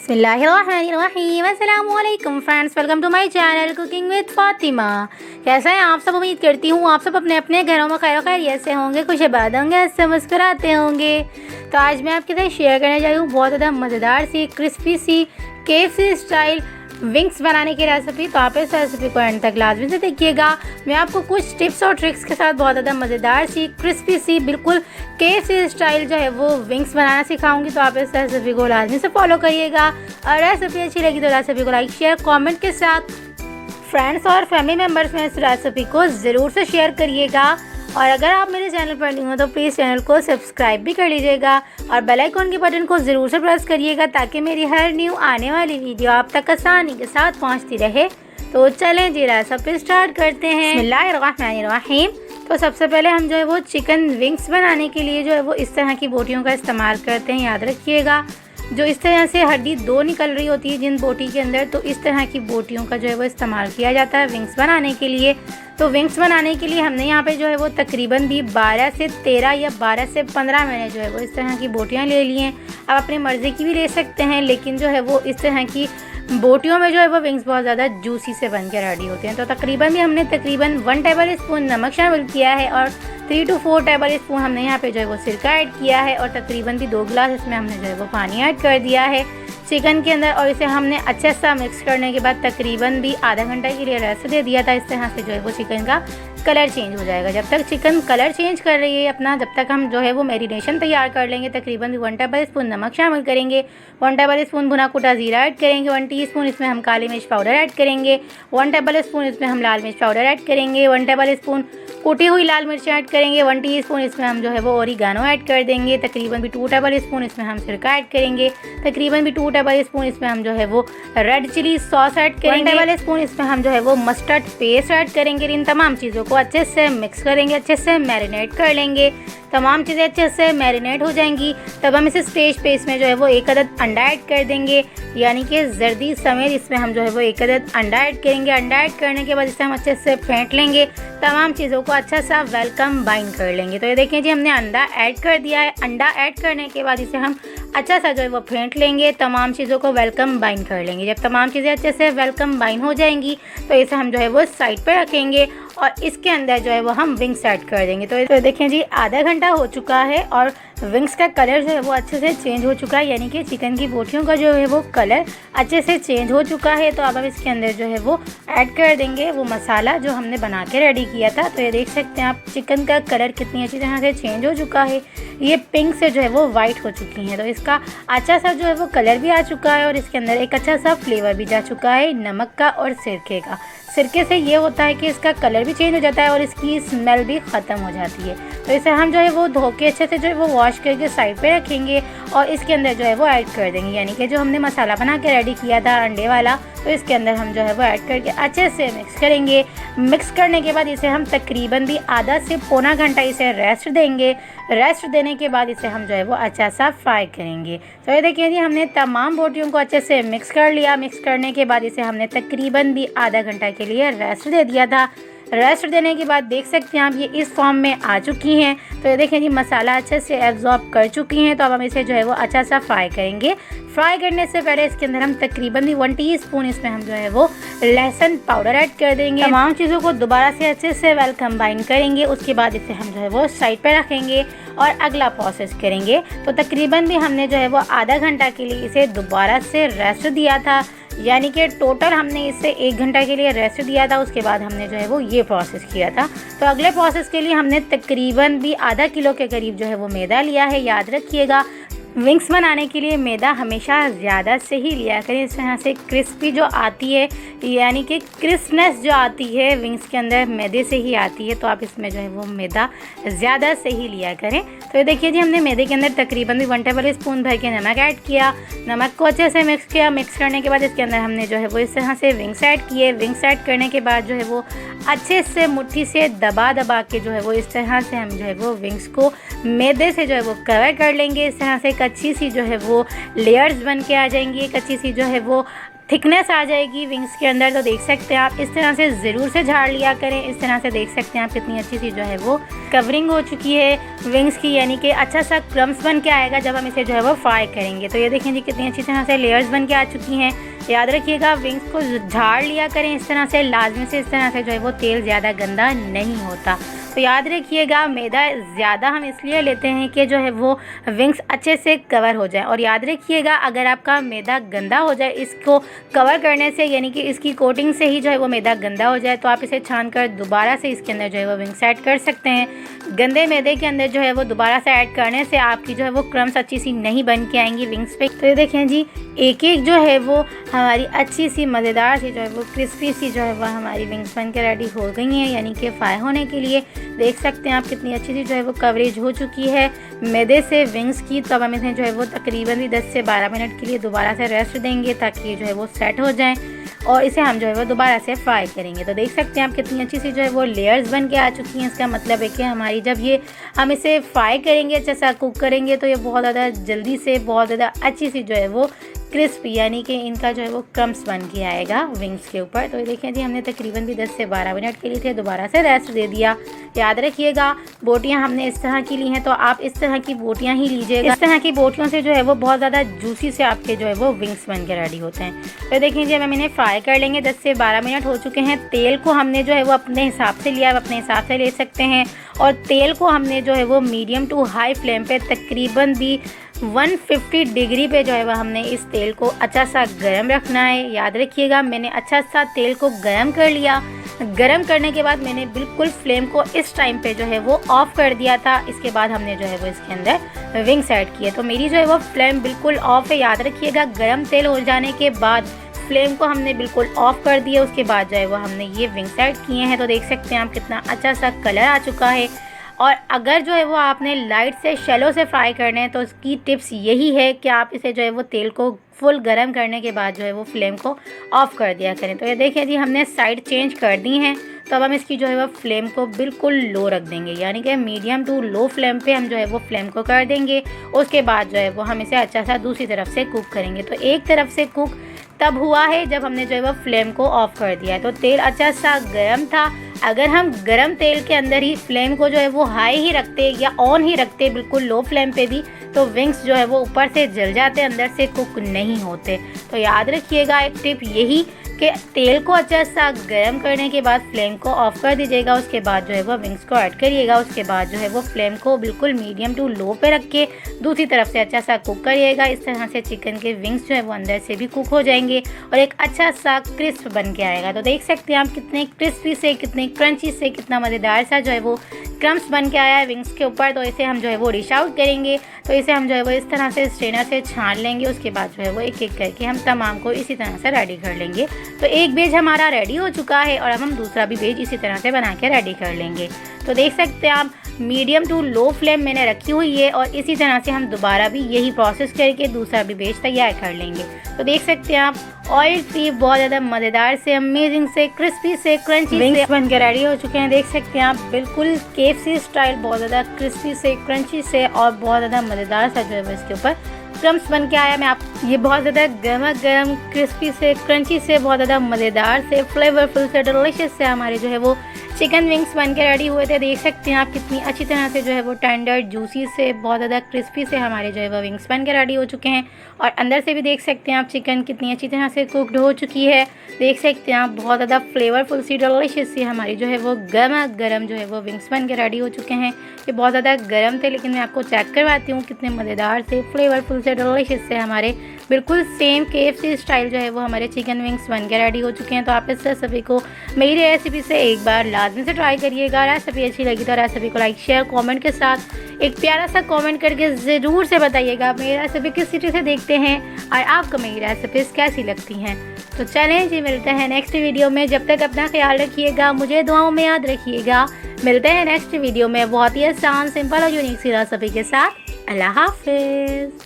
बिस्मिल्लाहिर्रहमानिर्रहीम। अस्सलामुअलैकुम friends, welcome to my channel cooking with Fatima. कैसा है आप सब? उम्मीद करती हूँ आप सब अपने अपने घरों में खैर खैरियत से होंगे, खुशबाद होंगे, ऐसे मुस्कुराते होंगे। तो आज मैं आपके साथ शेयर करने जा रही हूँ बहुत ज़्यादा मज़ेदार सी क्रिस्पी सी KFC स्टाइल विंग्स बनाने की रेसिपी। तो आप इस रेसिपी को एंड तक लाजमी से देखिएगा। मैं आपको कुछ टिप्स और ट्रिक्स के साथ बहुत ज़्यादा मज़ेदार सी क्रिस्पी सी बिल्कुल KFC स्टाइल जो है वो विंग्स बनाना सिखाऊंगी। तो आप इस रेसिपी को लाजमी से फॉलो करिएगा और रेसिपी अच्छी लगी तो रेसिपी को लाइक शेयर कमेंट के साथ फ्रेंड्स और फैमिली मेम्बर्स में इस रेसिपी को ज़रूर से शेयर करिएगा। और अगर आप मेरे चैनल पर न्यू हो तो प्लीज़ चैनल को सब्सक्राइब भी कर लीजिएगा और बेल आइकन के बटन को ज़रूर से प्रेस करिएगा ताकि मेरी हर न्यू आने वाली वीडियो आप तक आसानी के साथ पहुंचती रहे। तो चलें जी रेसिपी स्टार्ट करते हैं। बिस्मिल्लाहिर्रहमानिर्रहीम। तो सबसे पहले हम जो है वो चिकन विंग्स बनाने के लिए जो है वो इस तरह की बोटियों का इस्तेमाल करते हैं। याद रखिएगा, जो इस तरह से हड्डी दो निकल रही होती है जिन बोटी के अंदर, तो इस तरह की बोटियों का जो है वो इस्तेमाल किया जाता है विंग्स बनाने के लिए। तो विंग्स बनाने के लिए हमने यहाँ पे जो है वो तकरीबन भी 12 से 13 या 12 से 15 मैंने जो है वो इस तरह की बोटियाँ ले ली हैं। आप अपनी मर्ज़ी की भी ले सकते हैं, लेकिन जो है वो इस तरह की बोटियों में जो है वो विंग्स बहुत ज़्यादा जूसी से बन के रेडी होते हैं। तो तकरीबन भी हमने 1 टेबल स्पून नमक शामिल किया है और 3 से 4 टेबल स्पून हमने यहाँ पे जो है वो सिरका ऐड किया है और तकरीबन भी 2 गिलास इसमें हमने जो है वो पानी ऐड कर दिया है चिकन के अंदर। और इसे हमने अच्छे सा मिक्स करने के बाद तकरीबन भी आधा घंटा के लिए रेस्ट दे दिया था। इस तरह से जो है वो चिकन का कलर चेंज हो जाएगा। जब तक चिकन कलर चेंज कर रही है अपना, जब तक हम जो है वो मैरिनेशन तैयार कर लेंगे। तकरीबन भी 1 टेबल स्पून नमक शामिल करेंगे, 1 टेबल स्पून भुना कुटा ज़ीरा ऐड करेंगे, 1 टीस्पून इसमें हम काली मिर्च पाउडर ऐड करेंगे, 1 टेबल स्पून इसमें हम लाल मिर्च पाउडर ऐड करेंगे, 1 टेबल स्पून कुटी हुई लाल मिर्च ऐड करेंगे, 1 टीस्पून इसमें हम जो है वो ओरिगानो ऐड कर देंगे, तकरीबन भी 2 टेबल स्पून इसमें हम सिरका ऐड करेंगे, तकरीबन भी 2 टेबल स्पून इसमें हम जो है वो रेड चिली सॉस ऐड करेंगे, 1 टेबल स्पून इसमें हम जो है वो मस्टर्ड पेस्ट ऐड करेंगे। इन तमाम चीज़ों को अच्छे से मिक्स करेंगे, अच्छे से मैरिनेट कर लेंगे। तमाम चीज़ें अच्छे से मैरिनेट हो जाएंगी तब हम इसे स्टेज पे इसमें जो है वो 1 अदद अंडा ऐड कर देंगे, यानी कि जर्दी समेत इसमें हम जो है वो 1 अदद अंडा ऐड करेंगे। अंडा ऐड करने के बाद इसे हम अच्छे से फेंट लेंगे, तमाम चीज़ों को अच्छा सा वेलकम बाइंड कर लेंगे। तो ये देखिए जी, हमने अंडा ऐड कर दिया है। अंडा ऐड करने के बाद इसे हम अच्छा सा जो है वो फेंट लेंगे, तमाम चीज़ों को वेलकम बाइंड कर लेंगे। जब तमाम चीज़ें अच्छे से वेलकम बाइंड हो जाएंगी तो इसे हम जो है वो साइड पे रखेंगे और इसके अंदर जो है वो हम विंग्स ऐड कर देंगे। तो देखें जी, आधा घंटा हो चुका है और विंग्स का कलर जो है वो अच्छे से चेंज हो चुका है, यानी कि चिकन की बोटियों का जो है वो कलर अच्छे से चेंज हो चुका है। तो अब हम इसके अंदर जो है वो ऐड कर देंगे वो मसाला जो हमने बना के रेडी किया था। तो ये देख सकते हैं आप, चिकन का कलर कितनी अच्छी तरह से चेंज हो चुका है। ये पिंक से जो है वो वाइट हो चुकी हैं। तो इसका अच्छा सा जो है वो कलर भी आ चुका है और इसके अंदर एक अच्छा सा फ्लेवर भी जा चुका है नमक का और सिरके का। सिरके से ये होता है कि इसका कलर भी चेंज हो जाता है और इसकी स्मेल भी ख़त्म हो जाती है। तो इसे हम जो है वो धो के अच्छे से जो है वो वॉश करके साइड पे रखेंगे और इसके अंदर जो है वो ऐड कर देंगे, यानी कि जो हमने मसाला बना के रेडी किया था अंडे वाला, तो इसके अंदर हम जो है वो ऐड करके अच्छे से मिक्स करेंगे। मिक्स करने के बाद इसे हम तकरीबन भी आधा से पौना घंटा इसे रेस्ट देंगे। रेस्ट देने के बाद इसे हम जो है वो अच्छा सा फ्राई करेंगे। तो ये देखिए जी, हमने तमाम बोटियों को अच्छे से मिक्स कर लिया। मिक्स करने के बाद इसे हमने तकरीबन भी आधा घंटा के लिए रेस्ट दे दिया था। रेस्ट देने के बाद देख सकते हैं आप, ये इस फॉर्म में आ चुकी हैं। तो ये देखें जी, मसाला अच्छे से एब्जॉर्ब कर चुकी हैं। तो अब हम इसे जो है वो अच्छा सा फ्राई करेंगे। फ्राई करने से पहले इसके अंदर हम तकरीबन भी 1 टीस्पून इसमें हम जो है वो लहसुन पाउडर ऐड कर देंगे। तमाम चीज़ों को दोबारा से अच्छे से वेल कंबाइन करेंगे। उसके बाद इसे हम जो है वो साइड पर रखेंगे और अगला प्रोसेस करेंगे। तो तकरीबन भी हमने जो है वो आधा घंटा के लिए इसे दोबारा से रेस्ट दिया था, यानी कि टोटल हमने इसे 1 घंटा के लिए रेस्ट दिया था। उसके बाद हमने जो है वो ये प्रोसेस किया था। तो अगले प्रोसेस के लिए हमने तकरीबन भी आधा किलो के करीब जो है वो मैदा लिया है। याद रखिएगा, विंग्स बनाने के लिए मैदा हमेशा ज़्यादा से ही लिया करें। इस तरह से क्रिस्पी जो आती है, यानी कि क्रिस्पनेस जो आती है विंग्स के अंदर मैदे से ही आती है। तो आप इसमें जो है वो मैदा ज़्यादा से ही लिया करें। तो ये देखिए जी, हमने मैदे के अंदर तकरीबन भी 1 टेबल स्पून भर के नमक ऐड किया। नमक को अच्छे से मिक्स किया। मिक्स करने के बाद इसके अंदर हमने जो है वो इस तरह से विंग्स ऐड किए। विंग्स ऐड करने के बाद जो है वो अच्छे से मुट्ठी से दबा दबा के जो है वो इस तरह से हम जो है वो विंग्स को मैदे से जो है वो कवर कर लेंगे। इस तरह से एक अच्छी सी जो है वो लेयर्स बन के आ जाएंगी। एक अच्छी सी जो है वो थिकनेस आ जाएगी विंग्स के अंदर। तो देख सकते हैं आप, इस तरह से ज़रूर से झाड़ लिया करें। इस तरह से देख सकते हैं आप कितनी अच्छी सी जो है वो कवरिंग हो चुकी है विंग्स की, यानी कि अच्छा सा क्रम्स बन के आएगा जब हम इसे जो है वो फ्राई करेंगे। तो ये देखें जी कितनी अच्छी तरह से लेयर्स बन के आ चुकी हैं। याद रखिएगा विंग्स को झाड़ लिया करें इस तरह से, लाजमी से। इस तरह से जो है वो तेल ज़्यादा गंदा नहीं होता। तो याद रखिएगा मैदा ज़्यादा हम इसलिए लेते हैं कि जो है वो विंग्स अच्छे से कवर हो जाए। और याद रखिएगा अगर आपका मैदा गंदा हो जाए इसको कवर करने से, यानी कि इसकी कोटिंग से ही जो है वो मैदा गंदा हो जाए, तो आप इसे छान कर दोबारा से इसके अंदर जो है वो विंग्स ऐड कर सकते हैं। गंदे मैदे के अंदर जो है वो दोबारा से ऐड करने से आपकी जो है वो क्रम्स अच्छी सी नहीं बन के आएंगी विंग्स पे। तो ये देखें जी एक एक जो है वो हमारी अच्छी सी मज़ेदार सी जो है वो क्रिस्पी सी जो है वो हमारी विंग्स बन के रेडी हो गई हैं, यानी कि फ्राई होने के लिए। देख सकते हैं आप कितनी अच्छी सी जो है वो कवरेज हो चुकी है मैदे से विंग्स की। तो अब हम इसे जो है वो तकरीबन भी 10 से 12 मिनट के लिए दोबारा से रेस्ट देंगे ताकि ये जो है वो सेट हो जाए और इसे हम जो है वो दोबारा से फ्राई करेंगे। तो देख सकते हैं आप कितनी अच्छी सी जो है वो लेयर्स बन के आ चुकी हैं। इसका मतलब है कि हमारी जब ये हम इसे फ्राई करेंगे, अच्छा सा कुक करेंगे, तो ये बहुत ज़्यादा जल्दी से बहुत ज़्यादा अच्छी सी जो है वो क्रिस्पी, यानी कि इनका जो है वो क्रम्स बन के आएगा विंग्स के ऊपर। तो ये देखें जी हमने तकरीबन भी 10 से 12 मिनट के लिए थे दोबारा से रेस्ट दे दिया। याद रखिएगा बोटियां हमने इस तरह की ली हैं, तो आप इस तरह की बोटियां ही लीजिएगा। इस तरह की बोटियों से जो है वो बहुत ज़्यादा जूसी से आपके जो है वो विंग्स बन के रेडी होते हैं। तो देखें जी अब हम इन्हें फ्राई कर लेंगे। 10 से 12 मिनट हो चुके हैं। तेल को हमने जो है वो अपने हिसाब से लिया, अपने हिसाब से ले सकते हैं। और तेल को हमने जो है वो मीडियम टू हाई फ्लेम पे तकरीबन भी 150 डिग्री पे जो है वह हमने इस तेल को अच्छा सा गर्म रखना है। याद रखिएगा मैंने अच्छा सा तेल को गर्म कर लिया। गर्म करने के बाद मैंने बिल्कुल फ्लेम को इस टाइम पे जो है वो ऑफ़ कर दिया था। इसके बाद हमने जो है वो इसके अंदर विंग्स ऐड किए। तो मेरी जो है वो फ्लेम बिल्कुल ऑफ़ है। याद रखिएगा गर्म तेल हो जाने के बाद फ्लेम को हमने बिल्कुल ऑफ़ कर दिया। उसके बाद जो है वो हमने ये विंग्स ऐड किए हैं। तो देख सकते हैं आप कितना अच्छा सा कलर आ चुका है। और अगर जो है वो आपने लाइट से शैलो से फ्राई करने हैं तो इसकी टिप्स यही है कि आप इसे जो है वो तेल को फुल गर्म करने के बाद जो है वो फ्लेम को ऑफ़ कर दिया करें। तो ये देखिए जी हमने साइड चेंज कर दी हैं। तो अब हम इसकी जो है वो फ्लेम को बिल्कुल लो रख देंगे, यानी कि मीडियम टू लो फ्लेम पे हम जो है वो फ्लेम को कर देंगे। उसके बाद जो है वो हम इसे अच्छा सा दूसरी तरफ से कुक करेंगे। तो एक तरफ से कुक तब हुआ है जब हमने जो है वो फ्लेम को ऑफ़ कर दिया है। तो तेल अच्छा सा गर्म था। अगर हम गरम तेल के अंदर ही फ्लेम को जो है वो हाई ही रखते या ऑन ही रखते बिल्कुल लो फ्लेम पे भी, तो विंग्स जो है वो ऊपर से जल जाते, अंदर से कुक नहीं होते। तो याद रखिएगा एक टिप यही कि तेल को अच्छा सा गर्म करने के बाद फ्लेम को ऑफ़ कर दीजिएगा। उसके बाद जो है वो विंग्स को ऐड करिएगा। उसके बाद जो है वो फ्लेम को बिल्कुल मीडियम टू लो पे रख के दूसरी तरफ से अच्छा सा कुक करिएगा। इस तरह से चिकन के विंग्स जो है वो अंदर से भी कुक हो जाएंगे और एक अच्छा सा क्रिस्प बन के आएगा। तो देख सकते हैं आप कितने क्रिस्पी से, कितने क्रंची से, कितना मज़ेदार सा जो है वो क्रम्स बन के आया है विंग्स के ऊपर। तो इसे हम जो है वो डिश आउट करेंगे। तो इसे हम जो है वो इस तरह से स्ट्रेनर से छान लेंगे। उसके बाद जो है वो एक एक करके हम तमाम को इसी तरह से रेडी कर लेंगे। तो एक बेज हमारा रेडी हो चुका है और अब हम दूसरा भी बेज इसी तरह से बना के रेडी कर लेंगे। तो देख सकते हैं आप मीडियम टू लो फ्लेम मैंने रखी हुई है और इसी तरह से हम दोबारा भी यही प्रोसेस करके दूसरा भी बेज तैयार कर लेंगे। तो देख सकते हैं आप ऑयल फ्री बहुत ज़्यादा मज़ेदार से, अमेजिंग से, क्रिस्पी से, क्रंची विंग्स बन के रेडी हो चुके हैं। देख सकते हैं आप बिल्कुल KFC स्टाइल बहुत ज़्यादा क्रिस्पी से, क्रंची से और बहुत ज़्यादा मज़ेदार सा जो है इसके ऊपर क्रम्स बन के आया। मैं आप ये बहुत ज़्यादा गर्मा गर्म क्रिस्पी से, क्रंची से, बहुत ज़्यादा मज़ेदार से, फ्लेवरफुल से, डिलीशियस से हमारे जो है वो चिकन विंग्स बन के रेडी हुए थे। देख सकते हैं आप कितनी अच्छी तरह से जो है वो टेंडर, जूसी से, बहुत ज़्यादा क्रिस्पी से हमारे जो है वो विंग्स बन के रेडी हो चुके हैं। और अंदर से भी देख सकते हैं आप चिकन कितनी अच्छी तरह से कुकड हो चुकी है। देख सकते हैं आप बहुत ज़्यादा फ्लेवरफुल सी, डिलीशियस सी हमारी जो है वो गर्मा गर्म जो है वो विंग्स बन के रेडी हो चुके हैं। ये बहुत ज़्यादा गर्म थे लेकिन मैं आपको चेक करवाती हूँ कितने मज़ेदार से, फ्लेवरफुल से, डिलीशियस से हमारे बिल्कुल सेम KFC स्टाइल जो है वो हमारे चिकन विंग्स बन के रेडी हो चुके हैं। तो आप इस रेसिपी को मेरी रेसिपी से एक बार लाजमी से ट्राई करिएगा। रेसिपी अच्छी लगी तो रेसिपी को लाइक, शेयर, कमेंट के साथ एक प्यारा सा कमेंट करके ज़रूर से बताइएगा आप मेरी रेसिपी किस सिटी से देखते हैं और आपको मेरी रेसिपीज़ कैसी लगती हैं। तो चलें जी मिलते हैं नेक्स्ट वीडियो में। जब तक अपना ख्याल रखिएगा, मुझे दुआओं में याद रखिएगा। मिलते हैं नेक्स्ट वीडियो में बहुत ही आसान, सिंपल और यूनिक सी रेसिपी के साथ। अल्लाह हाफिज़।